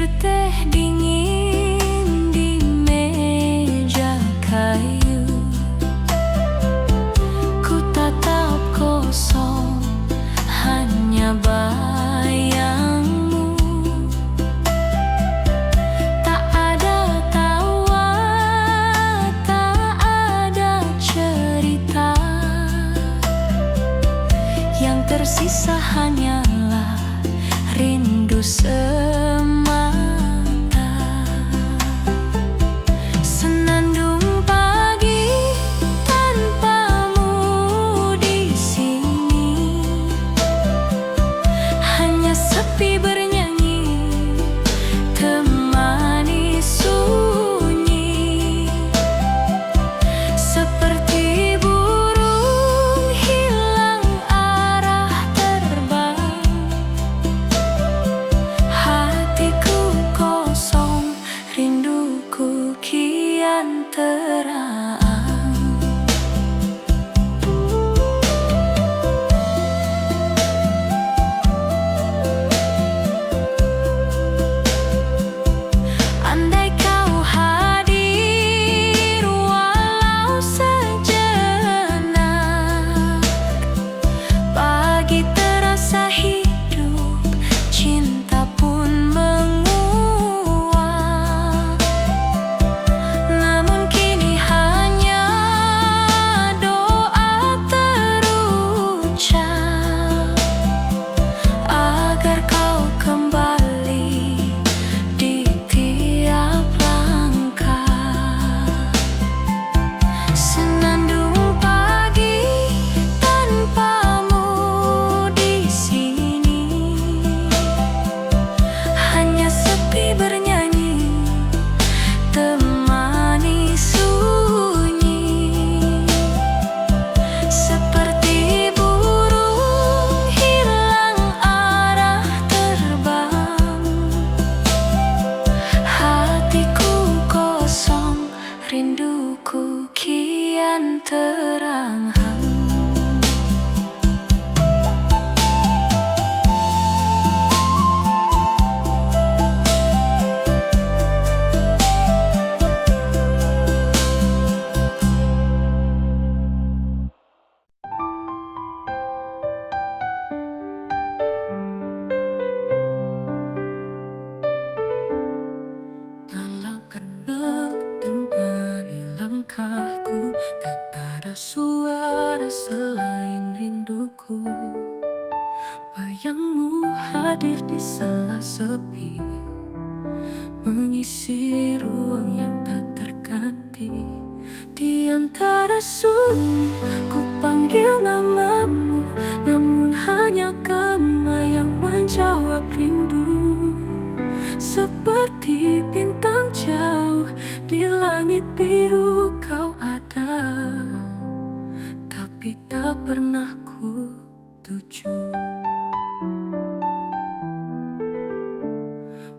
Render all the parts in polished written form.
berteh dingin di meja kayu. Ku tatap kosong, hanya bayangmu. Tak ada tawa, tak ada cerita. Yang tersisa hanyalah rindu semata. Senandung pagi tanpamu di sini, hanya sepi bernyanyi, temani sunyi. Seperti burung hilang arah terbang, hatiku kosong, rinduku kian terang. Andai kau hadir walau sejenak, pagi terasa hidup, cinta pun menguap. Namun kini hanya doa terucap, agar kau kembali di tiap langkah. Senandung pagi tanpamu di sini, hanya sepi bernyanyi, temani sunyi. Seperti burung hilang arah terbang, hatiku kosong, rinduku kian terang. Dalam kenang temani langkahku, tak ada suara selain rinduku. Bayangmu hadir di sela sepi, mengisi ruang yang tak terganti. Di antara sunyi, ku panggil namamu, namun hanya kamu yang menjawab rindu. Seperti bintang jauh di langit biru kau ada, tapi tak pernah ku tuju.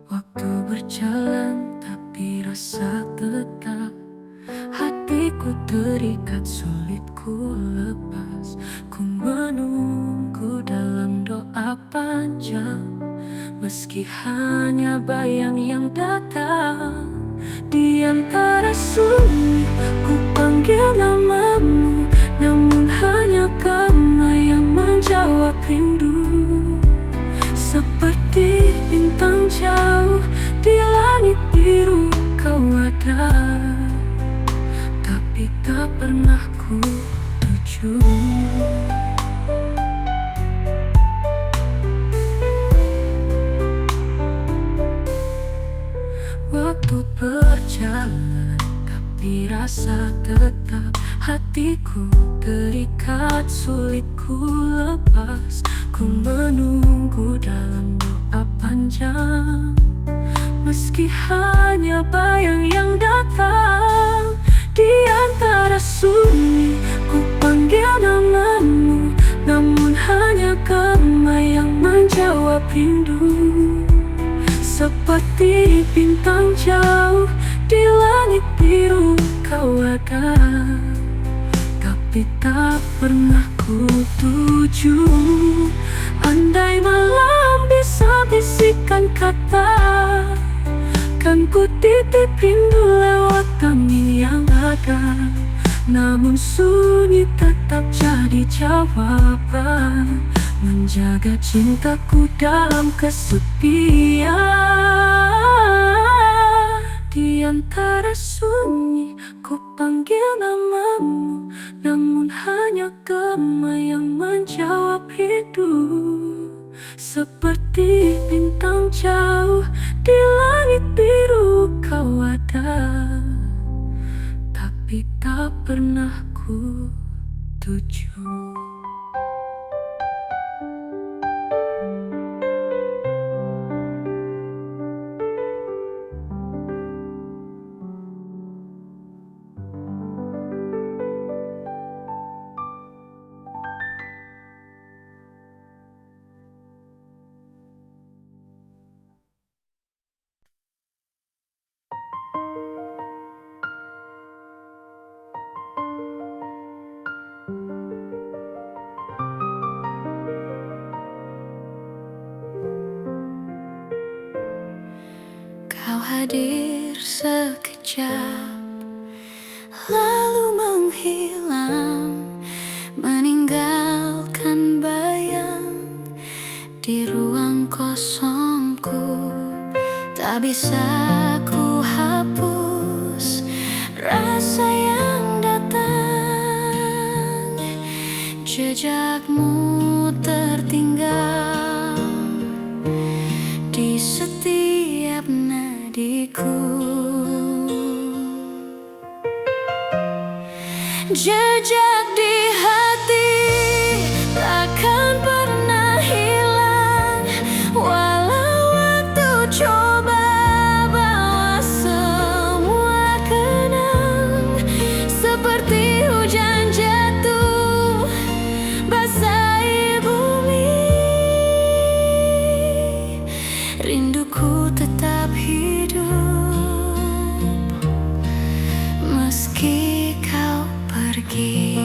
Waktu berjalan tapi rasa tetap, hatiku terikat sulit ku lepas. Ku menunggu dalam doa panjang, meski hanya bayang yang datang. Di antara sunyi, ku panggil namamu, namun hanya kamu yang menjawab rindu. Seperti bintang jauh di langit biru kau ada, tapi tak pernah ku tuju. Waktu berjalan tapi rasa tetap, hatiku terikat sulit ku lepas. Ku menunggu dalam doa panjang, meski hanya bayang yang datang. Di antara sunyi, ku panggil namamu, namun hanya kamu yang menjawab rindu. Seperti bintang jauh di langit biru kau ada, tapi tak pernah ku tuju. Andai malam bisa bisikan kata, Ku titip rindu lewat angin yang ada, namun sunyi tetap jadi jawaban. Menjaga cintaku dalam kesepian. Di antara sunyi ku panggil namamu, namun hanya gema yang menjawab hidup. Seperti bintang jauh di langit biru kau ada, tapi tak pernah ku tuju. Kau hadir sekejap, lalu menghilang, meninggalkan bayang di ruang kosongku. Tak bisa ku hapus rasa yang datang, jejakmu tertinggal di setiap nadiku. Jejak di hati takkan pernah hilang, walau waktu coba bawa semua kenang. Seperti hujan jatuh basahi bumi, rinduku tetap hidup meski kau pergi.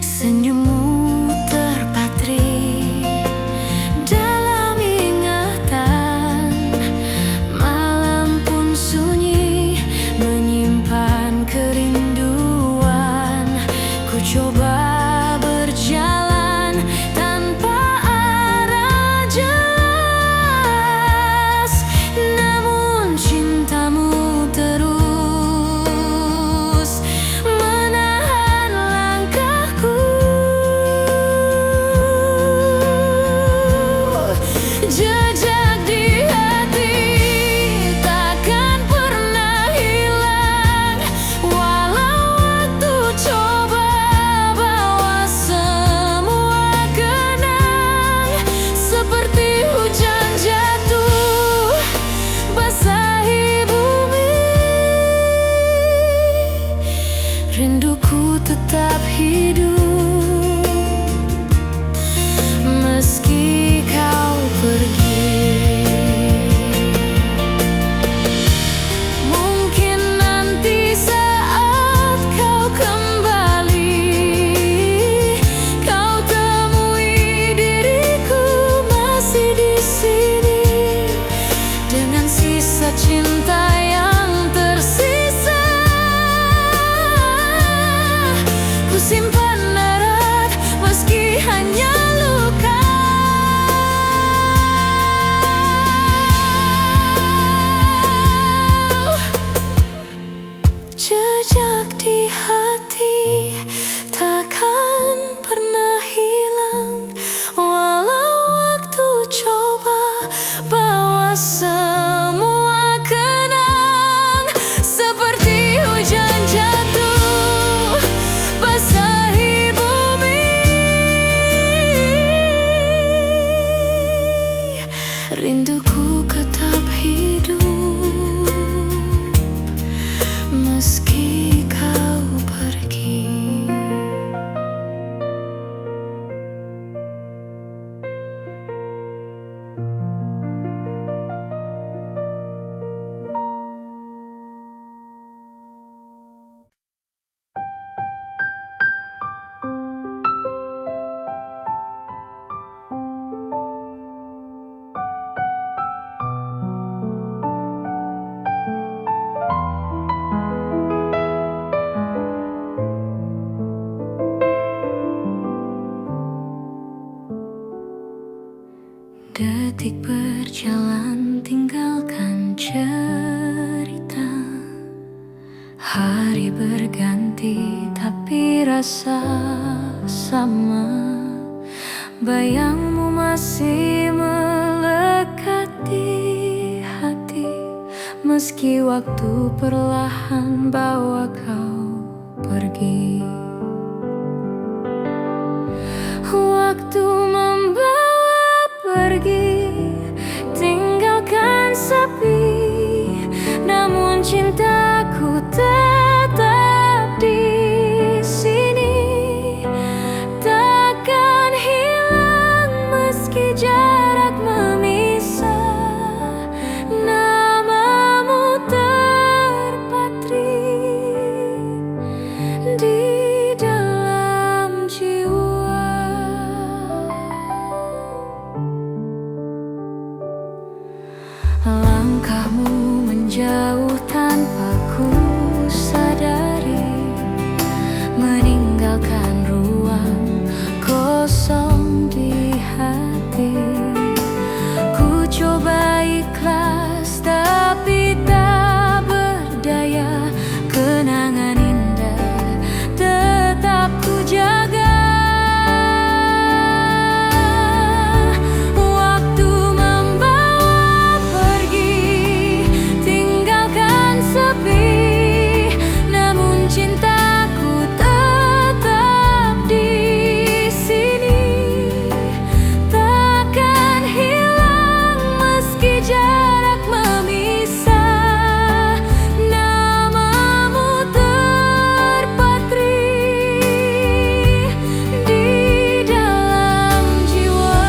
Senyummu terpatri dalam ingatan, malam pun sunyi menyimpan kerinduan. Ku coba berjalan tanpa arah jelas, namun cintamu terus menahan langkahku. Jejak di hati takkan pernah hilang, walau waktu coba bawa semua kenang. Seperti hujan jatuh basahi bumi, rinduku tetap hidup meski kau pergi. Mungkin nanti saat kau kembali, kau temui diriku masih di sini, dengan sisa cinta yang tersisa. Ku simpan erat meski hanya luka. Jejak di hati takkan pernah hilang, walau waktu coba bawa semua kenang. Seperti hujan jatuh basahi bumi, rinduku tetap hidup meski kau pergi. Detik berjalan tinggalkan cerita. Hari berganti tapi rasa sama. Bayangmu masih melekat di hati, meski waktu perlahan bawa kau pergi. Waktu membawa pergi, tinggalkan sepi, namun cintaku tetap di sini. Takkan hilang meski jarak memisah, namamu terpatri di dalam jiwa. Langkahmu menjauh tanpa ku sadari, meninggalkan ruang kosong di hati. Ku coba ikhlas tapi tak berdaya, kenangan indah tetap ku jaga. Waktu membawa pergi, tinggalkan sepi, namun cintaku tetap di sini. Takkan hilang meski jarak memisah, namamu terpatri di dalam jiwa.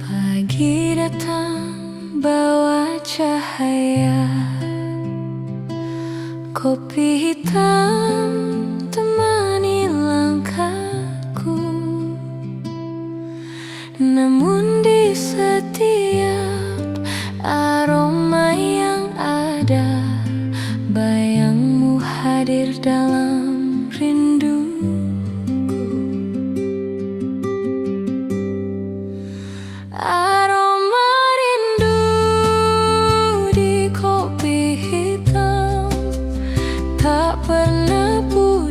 Pagi datang bawa cahaya, kopi hitam temani langkahku. Namun di setiap aroma yang ada, bayangmu hadir dalam rindu. Aroma rindu di kopi hitam tak pernah pulang.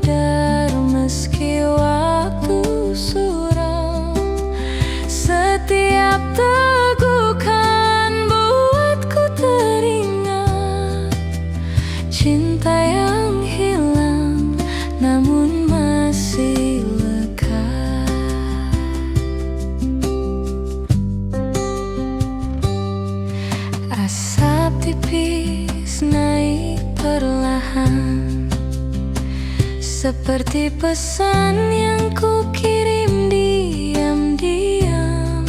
Asap tipis naik perlahan, seperti pesan yang ku kirim diam-diam.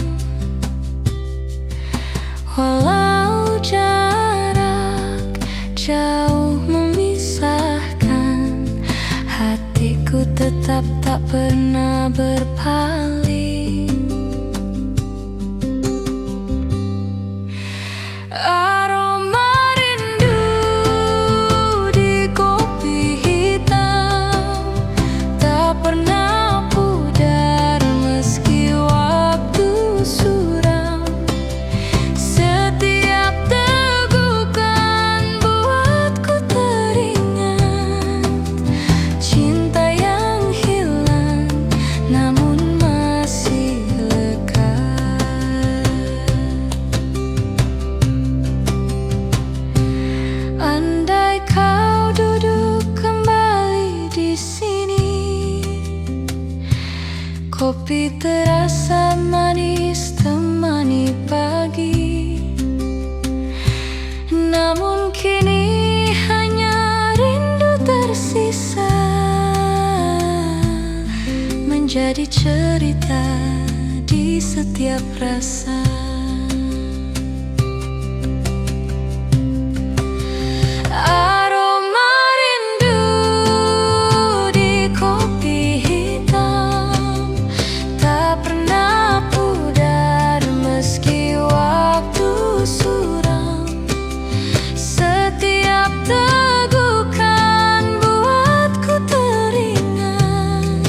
Walau jarak jauh memisahkan, hatiku tetap tak pernah berpaling. Aroma rindu di kopi hitam tak pernah pudar meski waktu suram. Setiap tegukan buatku teringat cinta yang hilang namun masih lekat. Andai kau duduk kembali di sini, kopi terasa manis temani pagi. Namun kini hanya rindu tersisa, menjadi cerita di setiap rasa. Aroma rindu di kopi hitam tak pernah pudar meski waktu suram. Setiap tegukan buatku teringat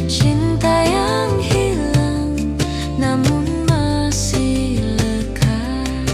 cinta yang hilang namun masih lekat.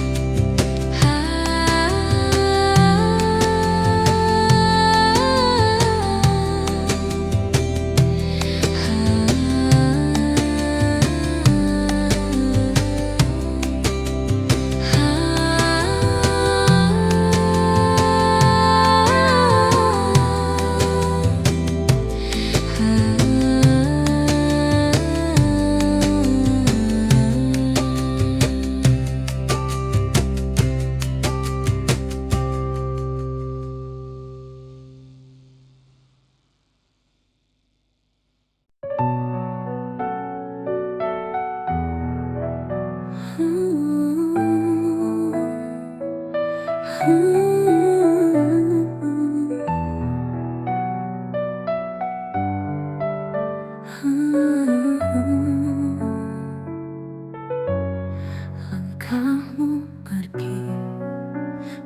Langkahmu pergi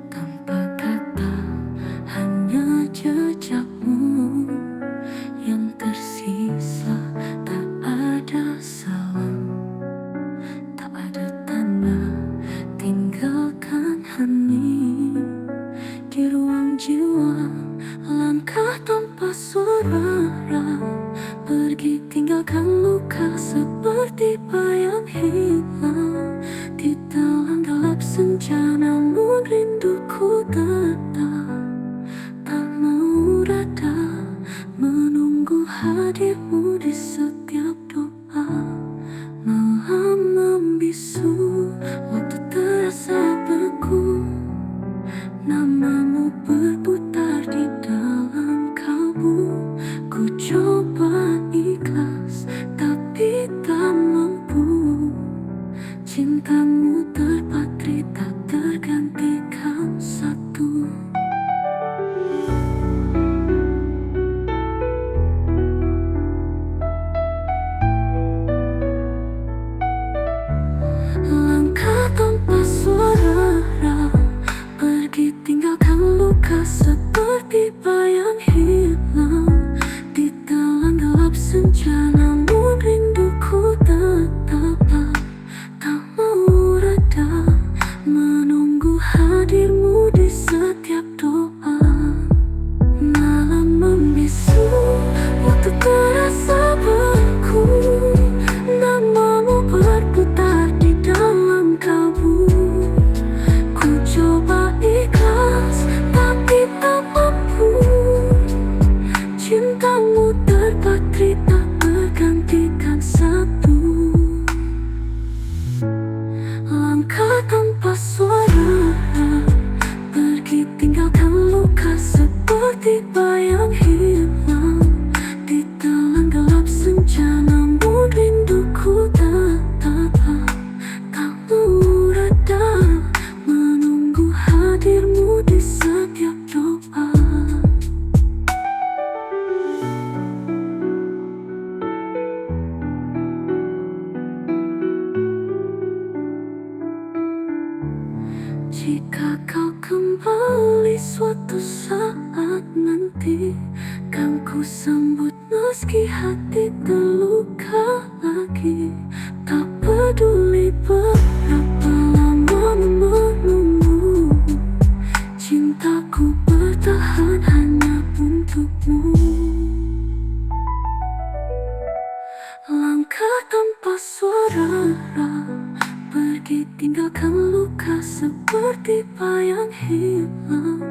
tanpa kata, hanya jejakmu yang tersisa. Tak ada salam, tak ada tanda, tinggalkan hening di ruang jiwa. Langkah tanpa suara, pergi tinggalkan luka seperti bayang hilang di dalam gelap senja. Namun rinduku tetap tak mau reda, menunggu hadirmu di setiap doa. Malam membisu, waktu terasa beku, namamu berputar di dalam kalbu. Ku coba ikhlas tapi tak mampu, cintamu terpatri tak tergantikan satu. Jika kau kembali suatu saat nanti, kan ku sambut meski hati terluka lagi. Tak peduli berapa lama menunggu, cintaku bertahan hanya untukmu. Langkah tanpa suara, pergi tinggalkan luka seperti bayang hilang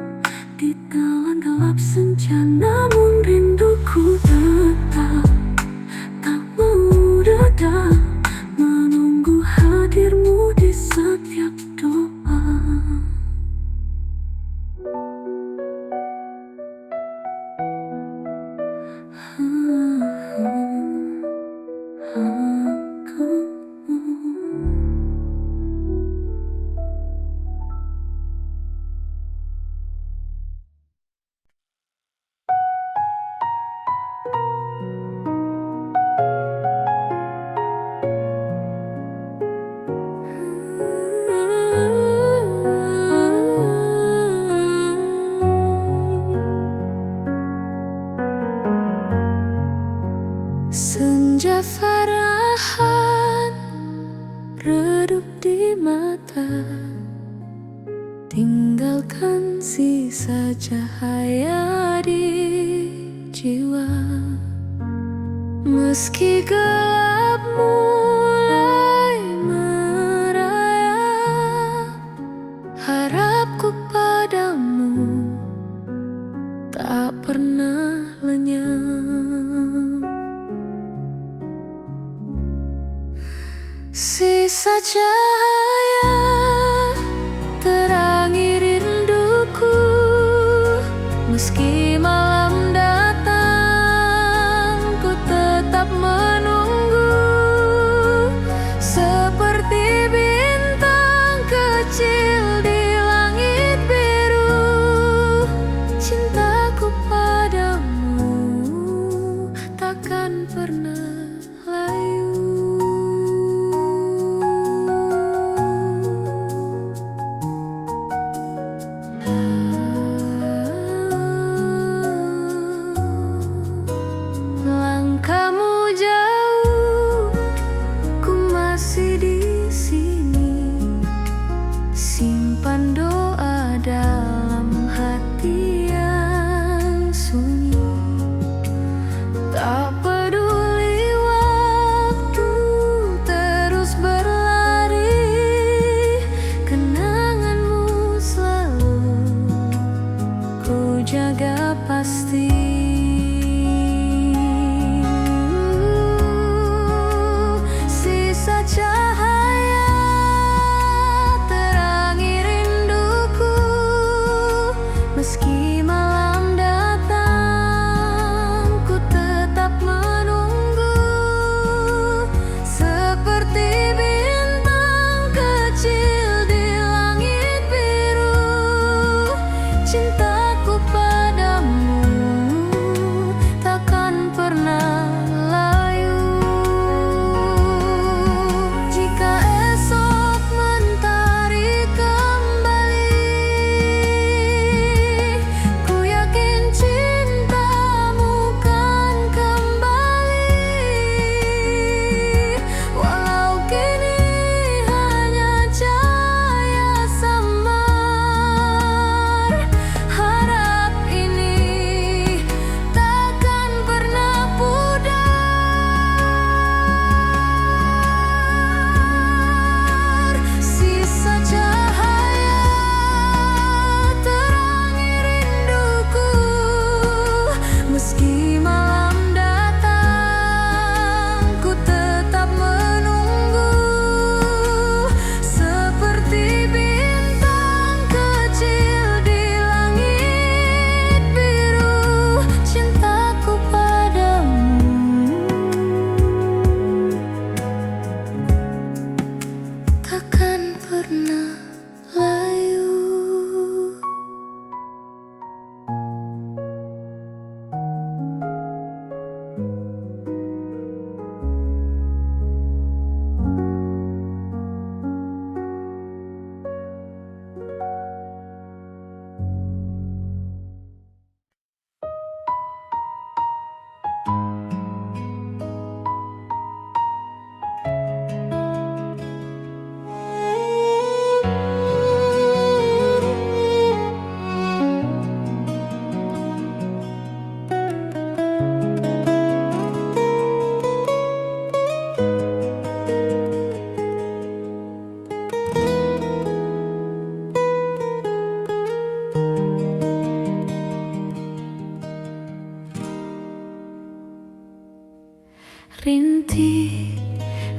di telan gelap senja. Namun rinduku tetap tak mau reda, menunggu hadirmu di setiap doa. Senja farahan redup di mata, tinggalkan sisa cahaya di jiwa. Meski gelap mulai merayap, harapku padamu tak pernah lenyap. Sisa cahaya terangi rinduku, meski malam datang ku tetap menunggu. Seperti bintang kecil di langit biru, cintaku padamu takkan pernah layu. Langkahmu jauh, ku masih di sini. Simpan doa dalam hati yang sunyi. Tak peduli waktu terus berlari, kenanganmu selalu ku jaga pasti. Sisa cahaya terangi rindu,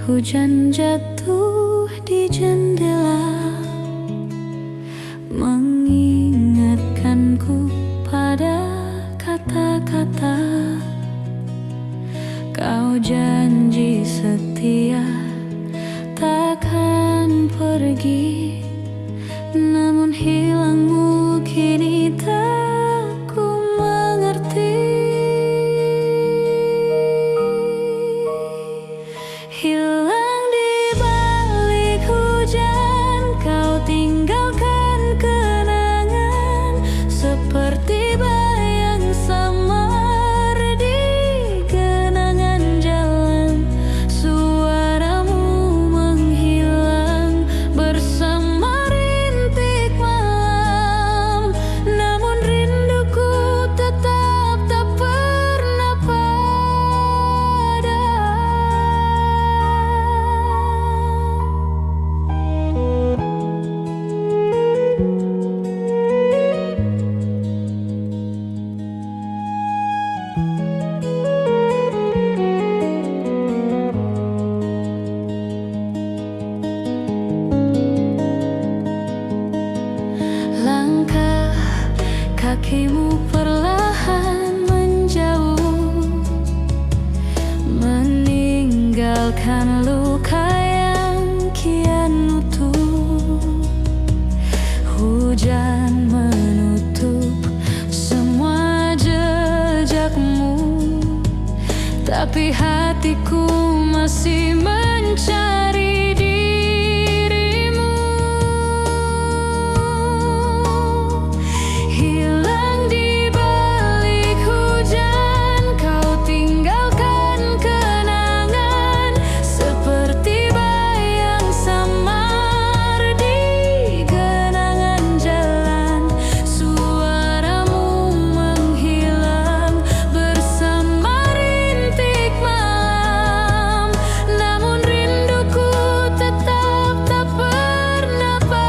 Hujan jatuh di jendela, mengingatkanku pada kata-kata kau janji setia takkan pergi. Namun hilangmu kini tak ku mengerti. Hilang di balik hujan, kau tinggalkan kenangan seperti bayang samar di genangan jalan. Suaramu menghilang bersama rintik malam, namun rinduku tetap tak pernah padam. Langkah kakimu perlahan menjauh, meninggalkan luka yang kian utuh. Hujan menutup semua jejakmu, tapi hatiku masih mencari dirimu. Hilang di balik hujan, kau tinggalkan kenangan seperti bayang samar di genangan jalan. Suaramu menghilang bersama rintik malam, namun rinduku tetap tak pernah padam.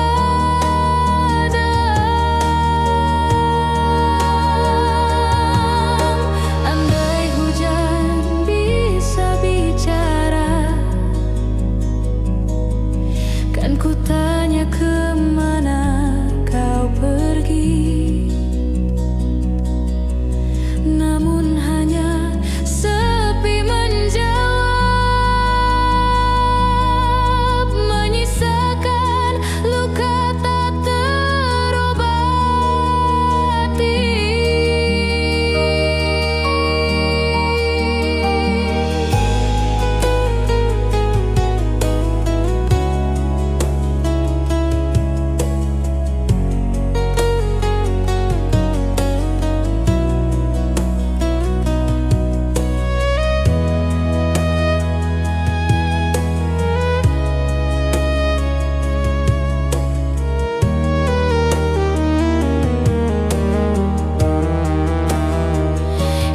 Andai hujan bisa bicara, kan ku tanya kemana kau pergi. Namun hanya sepi menjawab, menyisakan luka tak terobati.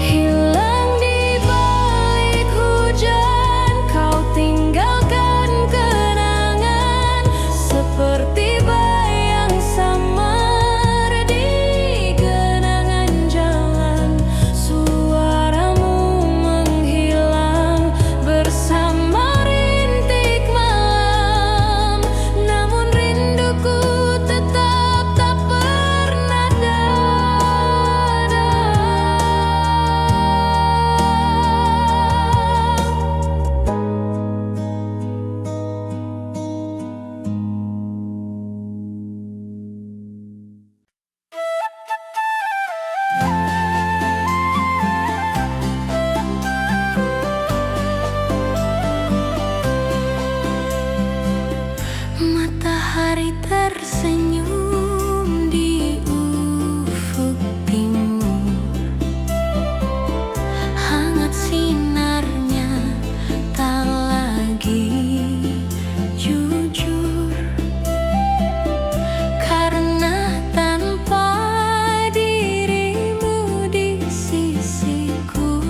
Hilang di balik hujan, kau tinggalkan kenangan seperti bayang samar di genangan jalan. Suaramu menghilang bersama rintik malam, namun rinduku tetap tak pernah padam. Matahari tersenyum di ufuk timur, hangat sinarnya tak lagi jujur, karena tanpa dirimu di sisiku,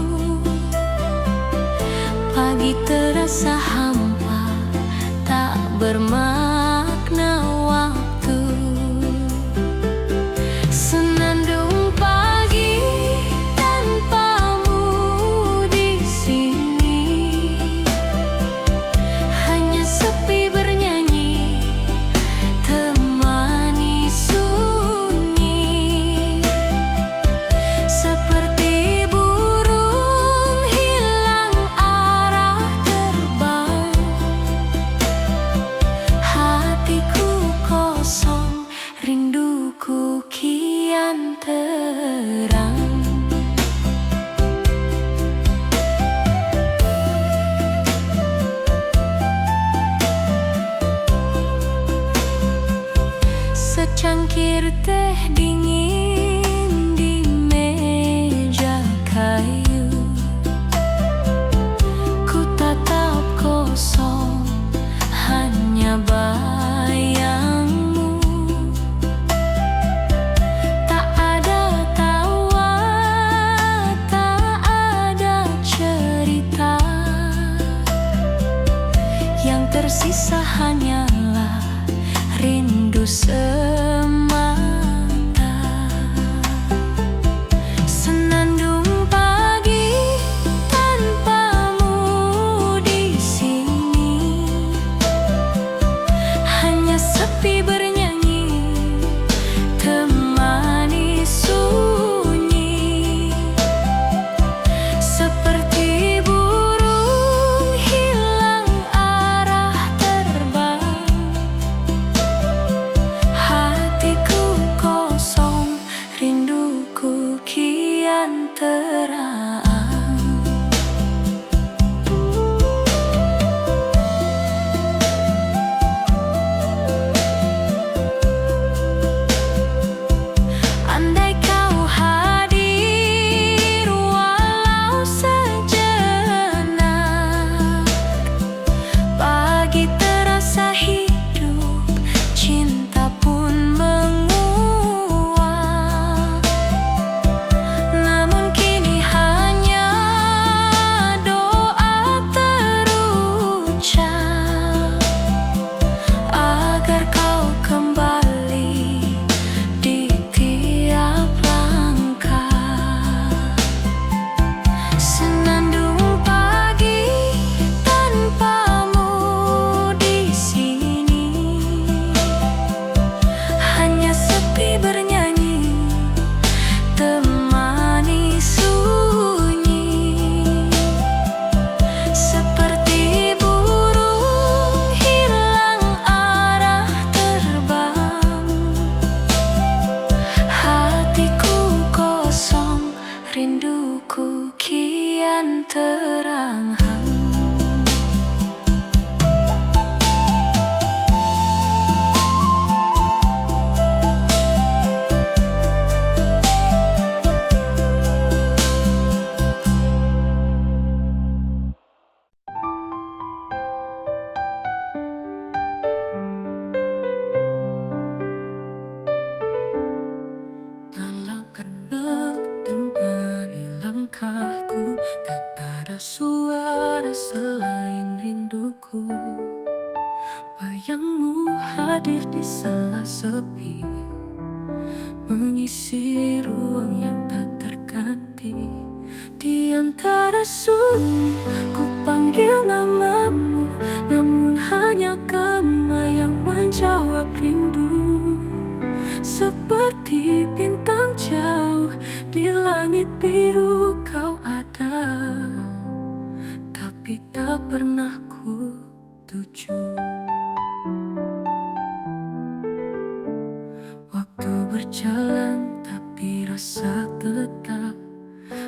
pagi terasa hampa, tak bermakna waktu. Secangkir teh dingin di meja kayu, ku tatap kosong hanya bayangmu. Tak ada tawa, tak ada cerita, yang tersisa hanyalah rindu semata. Senandung pagi tanpamu di sini, hanya sepi bernyanyi, temani sunyi. Seperti burung hilang arah terbang, hatiku kosong, rinduku kian terang. Andai kau hadir walau sejenak, pagi terasa hidup, cinta pun menguap. Namun kini hanya doa terucap, agar kau kembali di tiap langkah. Senandung pagi tanpamu di sini, hanya sepi bernyanyi, temani sunyi. Seperti burung hilang arah terbang, hatiku kosong, rinduku kian terang. Dalam kenang temani langkahku, tak ada suara selain rinduku. Bayangmu hadir di sela sepi, mengisi ruang yang tak terganti. Di antara sunyi, ku panggil namamu, namun hanya kamu yang menjawab rindu. Seperti bintang jauh di langit biru kau ada, tapi tak pernah ku tuju. Waktu berjalan tapi rasa tetap,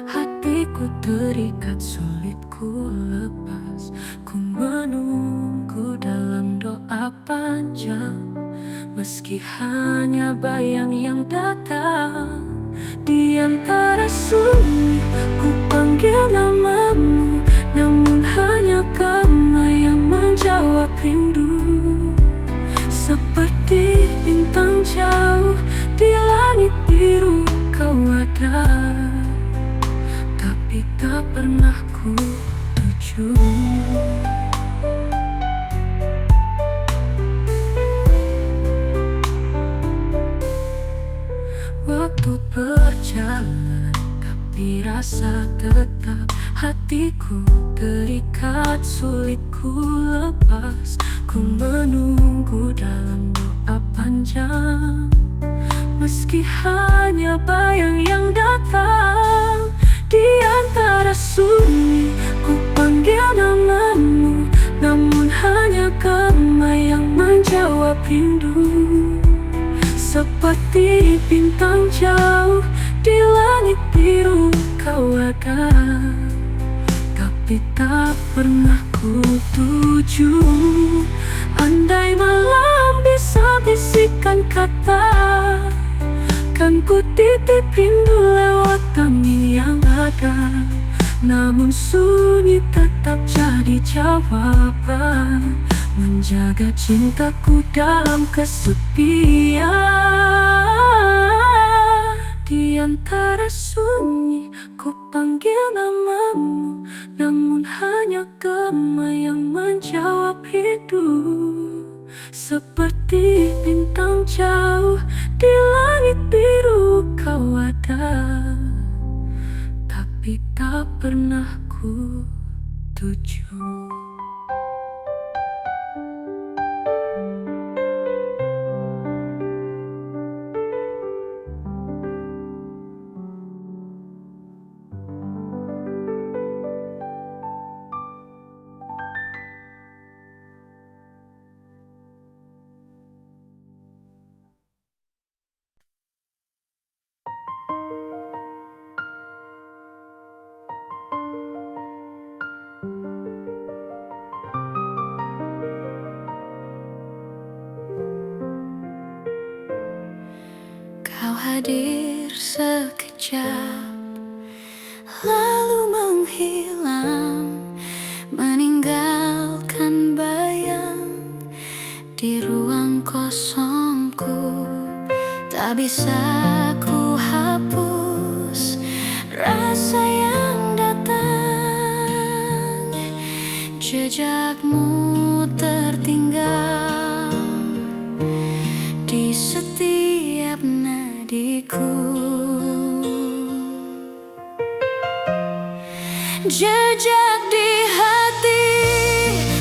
hatiku terikat sulit ku lepas. Ku menunggu dalam doa panjang, meski hanya bayang yang datang. Di antara sunyi, ku panggil namamu, namun hanya kamu yang menjawab rindu. Seperti bintang jauh di langit biru kau ada, tapi tak pernah ku tuju. Waktu berjalan tapi rasa tetap, hatiku terikat sulit ku lepas. Ku menunggu dalam doa panjang, meski hanya bayang yang datang. Di antara sunyi, ku panggil namamu, namun hanya kamu yang menjawab rindu. Seperti bintang jauh di langit biru kau ada, tapi tak pernah ku tuju. Andai malam bisa bisikan kata, kan ku titip rindu lewat angin yang ada. Namun sunyi tetap jadi jawaban, menjaga cintaku dalam kesepian. Di antara sunyi ku panggil namamu, namun hanya gema yang menjawab hidup. Seperti bintang jauh di langit biru kau ada, tapi tak pernah ku tuju. Kau hadir sekejap, lalu menghilang, meninggalkan bayang di ruang kosongku. Tak bisa ku hapus rasa yang datang, jejakmu tertinggal di setiap nadiku. Jejak di hati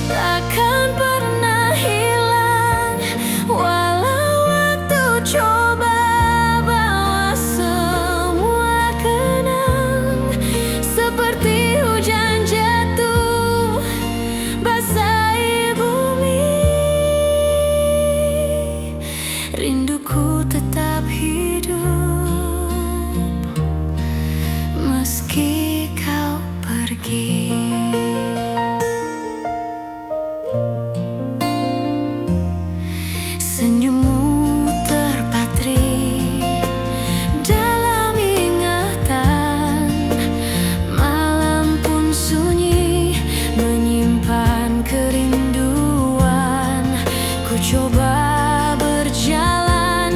takkan pernah hilang, walau waktu coba bawa semua kenang. Seperti hujan jatuh basahi bumi, rinduku tetap hidup meski kau pergi. Senyummu terpatri dalam ingatan, malam pun sunyi menyimpan kerinduan. Ku coba berjalan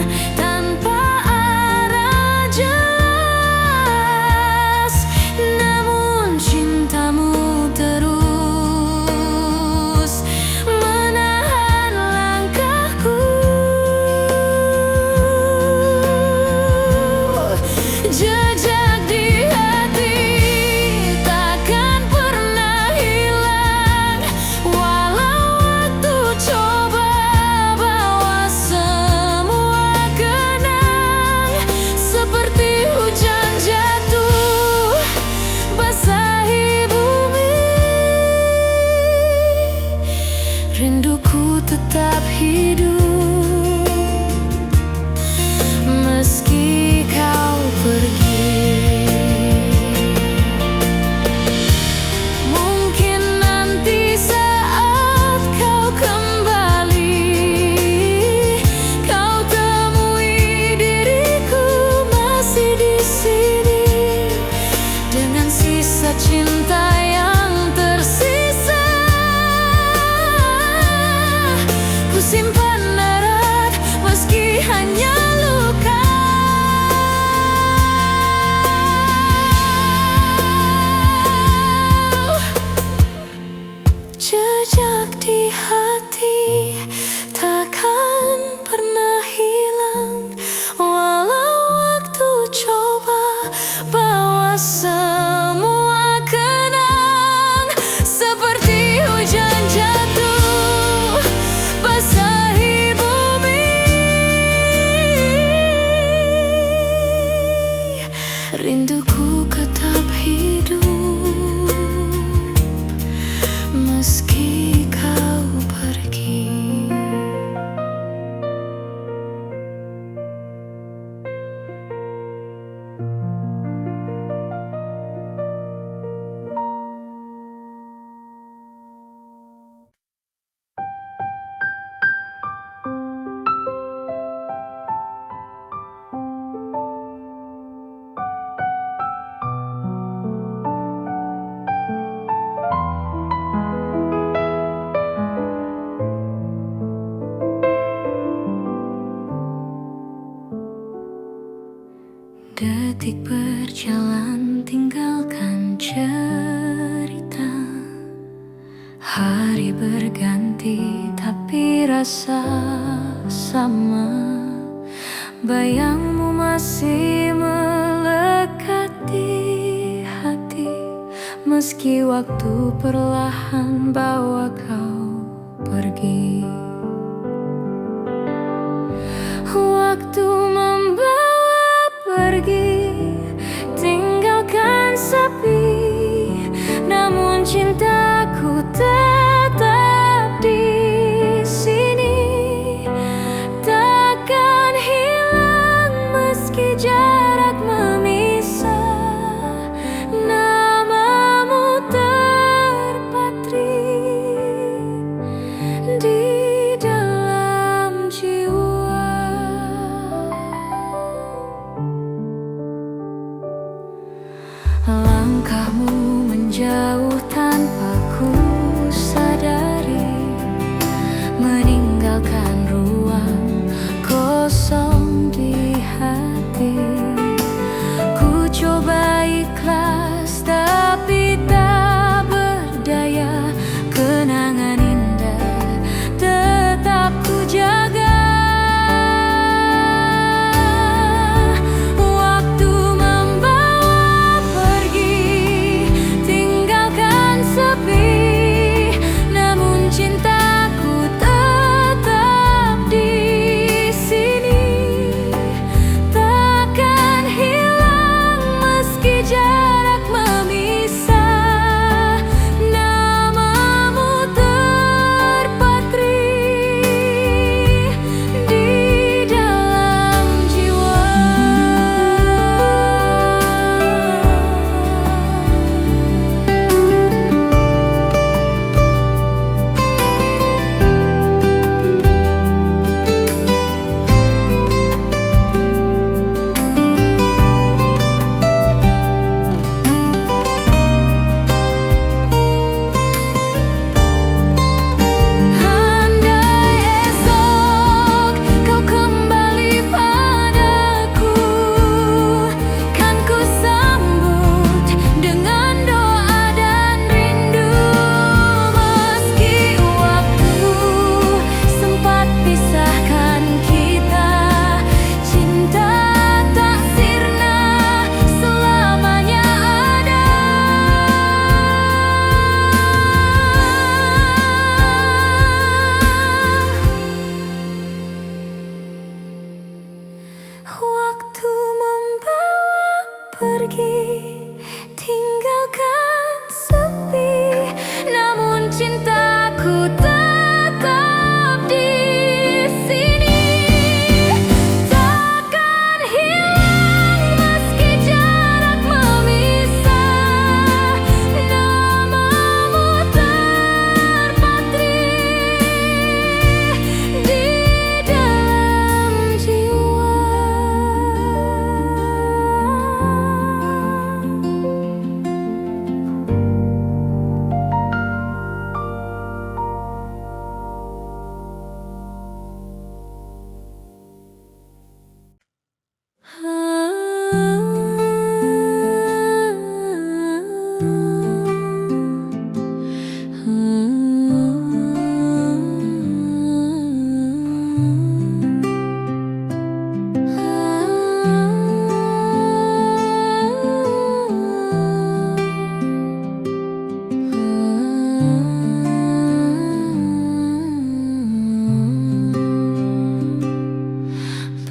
Detik berjalan tinggalkan cerita. Hari berganti tapi rasa sama. Bayangmu masih melekat di hati, meski waktu perlahan bawa kau pergi. Waktu membawa pergi, tinggalkan sepi, namun cintaku tetap di sini. Takkan hilang meski jarak memisah, namamu terpatri di dalam jiwa. Langkahmu menjauh tanpa ku sadari, meninggalkan ruang kosong di hati. Ku coba ikhlas tapi tak berdaya, kenangan indah tetap ku jaga. Waktu membawa pergi, tinggalkan sepi, namun cintaku tetap di sini. Takkan hilang meski jarak memisah, namamu terpatri di dalam jiwa.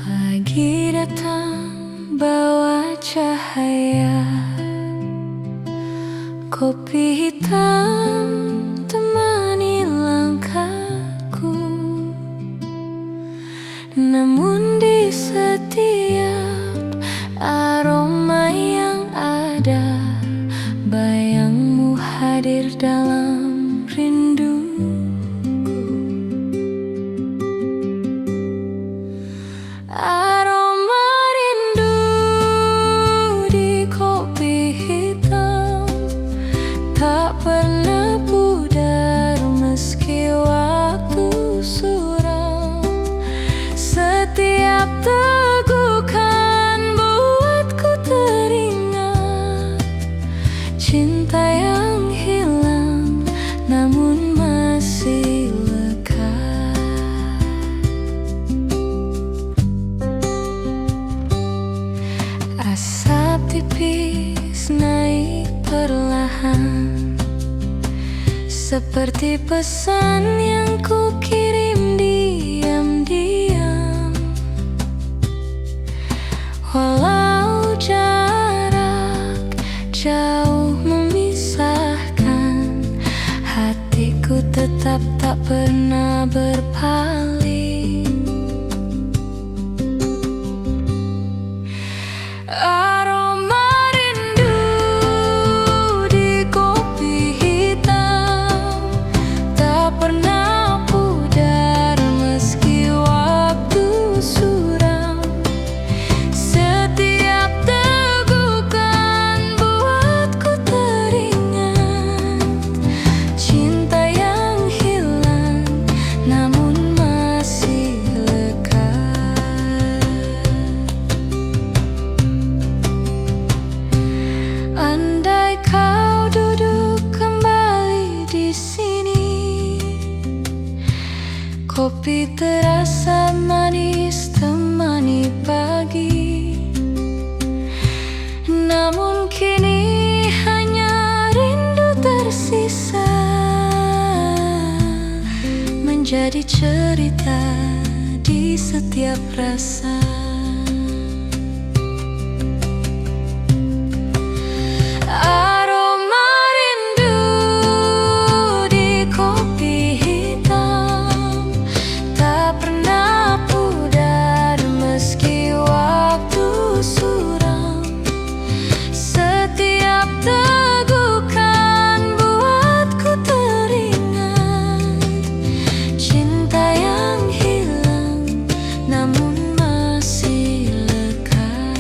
Pagi datang bawa cahaya, kopi hitam temani langkahku. Namun di setiap aroma yang ada, bayangmu hadir dalam rindu. Aroma rindu di kopi hitam tak pernah pulang. tipis naik perlahan, seperti pesan yang ku kirim diam-diam. Walau jarak jauh memisahkan, hatiku tetap tak pernah berpaling. Aroma rindu di kopi hitam tak pernah pudar meski waktu suram. Setiap tegukan buatku teringat cinta yang hilang namun masih lekat. Andai kau duduk kembali di sini, kopi terasa manis temani pagi. Namun kini hanya rindu tersisa, menjadi cerita di setiap rasa. Aroma rindu di kopi hitam tak pernah pudar meski waktu suram. Setiap tegukan buatku teringat cinta yang hilang namun masih lekat.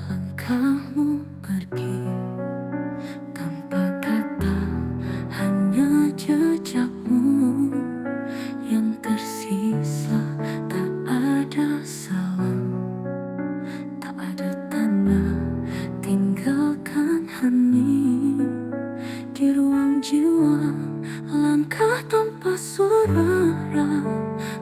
Langkahmu pergi tanpa kata, hanya jejakmu yang tersisa. Tak ada salam, tak ada tanda, tinggalkan hening di ruang jiwa. Langkah tanpa suara,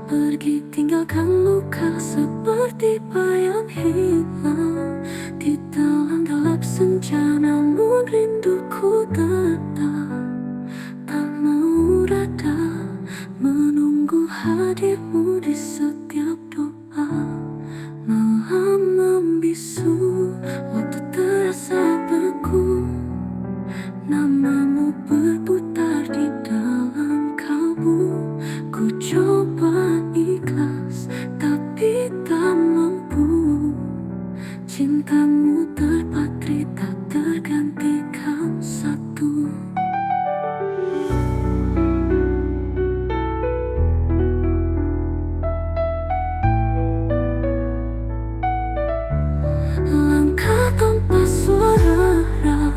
pergi tinggalkan luka seperti bayang hilang di dalam gelap senja. Namun rinduku tetap tak mau reda, menunggu hadirmu di setiap doa. Malam membisu, waktu terasa beku, namamu berputar di dalam kalbu. Ku coba ikhlas tapi tak mampu, cintamu terpatri tak tergantikan satu. Langkah tanpa suara,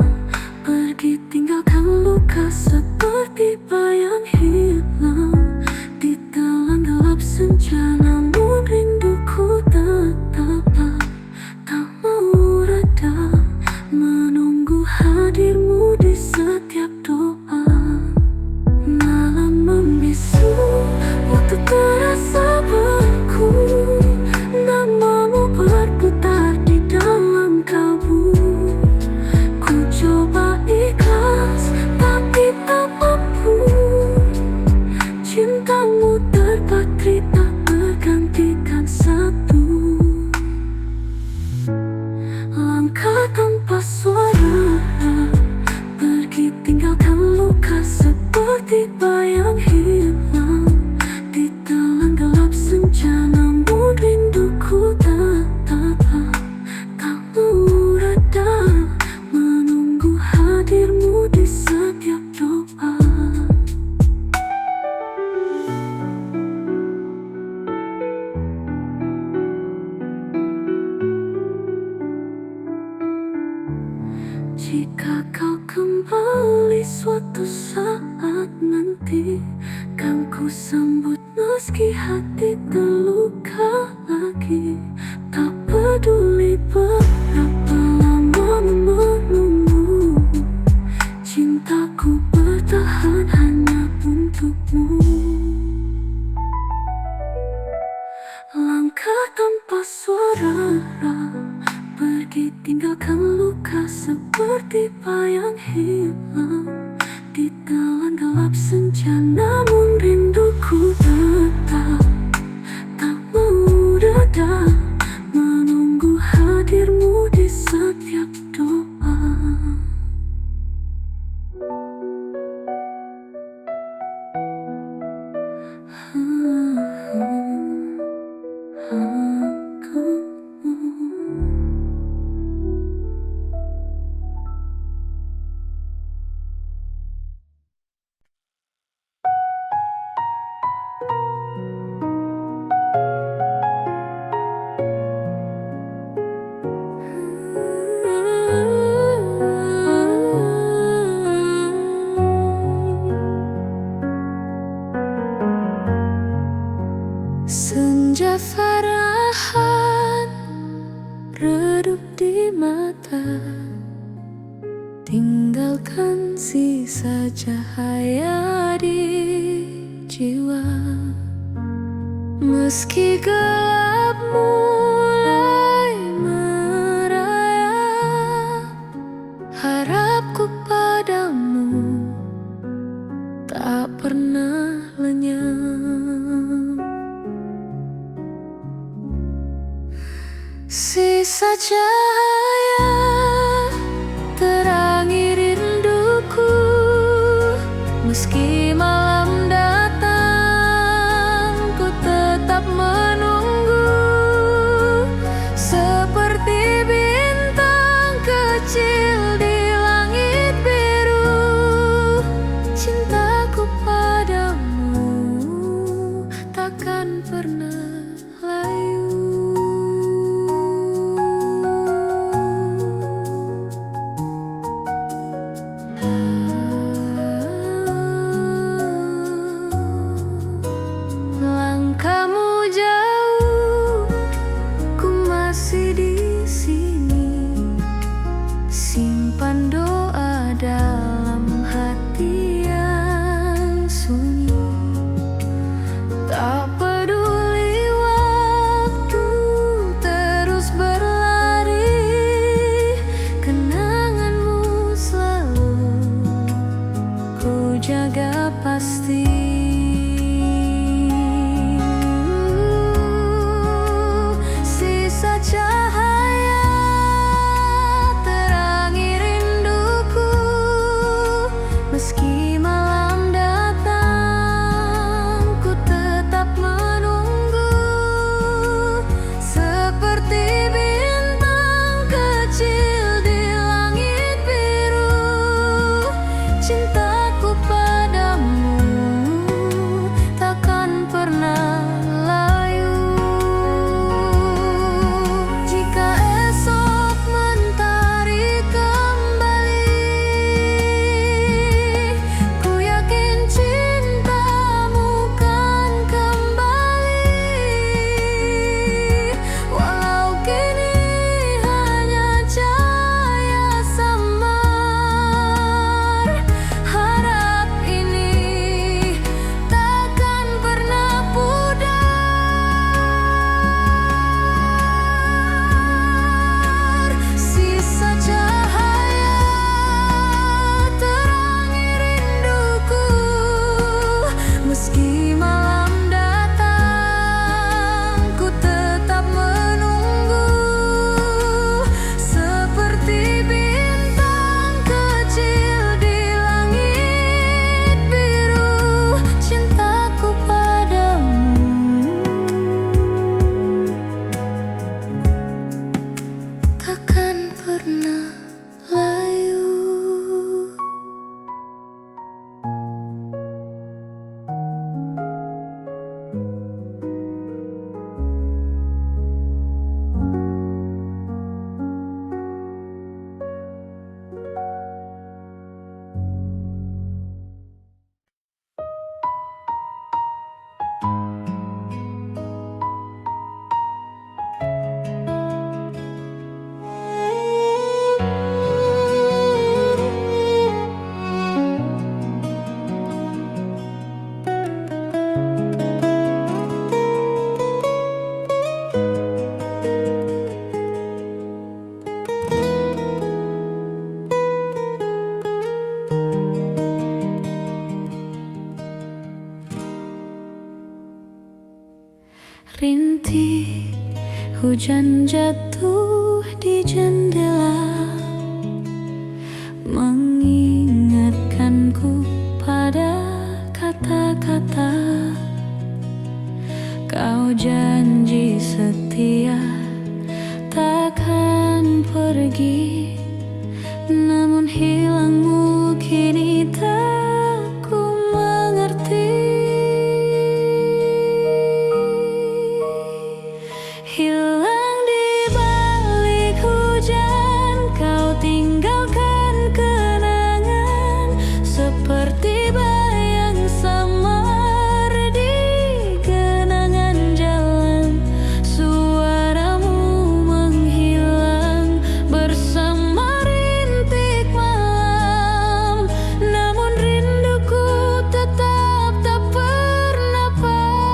pergi tinggalkan luka seperti bayang hilang di dalam gelap senja. Namun rinduku tetap tak mau reda, menunggu hadirmu di setiap doa. Malam membisu, waktu terasa beku, namamu berputar di dalam kalbu. Ku coba ikhlas tapi tak mampu, cintamu terpatri tak tergantikan satu. Langkah tanpa suara, seperti bayang hilang di telan gelap senja. Namun rinduku tetap tak mau reda, menunggu hadirmu di setiap doa. Jika kau kembali suatu saat nanti, kan ku sambut meski hati terluka lagi. Tak peduli berapa lama menunggu, cintaku bertahan hanya untukmu. Langkah tanpa suara, pergi tinggalkan luka seperti bayang hilang di telan gelap senja. Namun rinduku tetap tak mau reda, menunggu hadirmu di setiap doa. Senja farahan redup di mata, tinggalkan sisa cahaya di jiwa. Meski gelap mulai merayap, harapku padamu tak pernah lenyap. Sisa cahaya terangi rinduku, meski malam datang ku tetap menunggu. Hujan jatuh di jendela, mengingatkanku pada kata-kata kau janji setia takkan pergi. Namun hilangmu kini tak ku mengerti. Hilang di balik hujan, kau tinggalkan kenangan seperti bayang samar di genangan jalan. Suaramu menghilang bersama rintik malam, namun rinduku tetap tak pernah padam.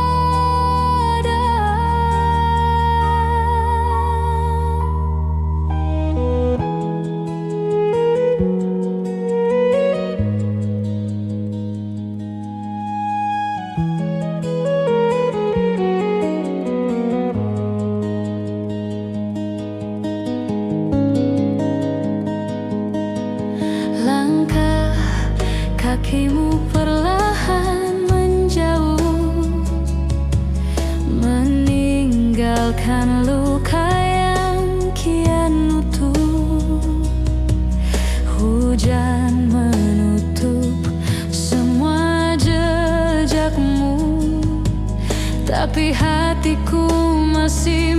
Langkah kakimu perlahan menjauh, meninggalkan luka yang kian utuh. Hujan menutup semua jejakmu, tapi hatiku masih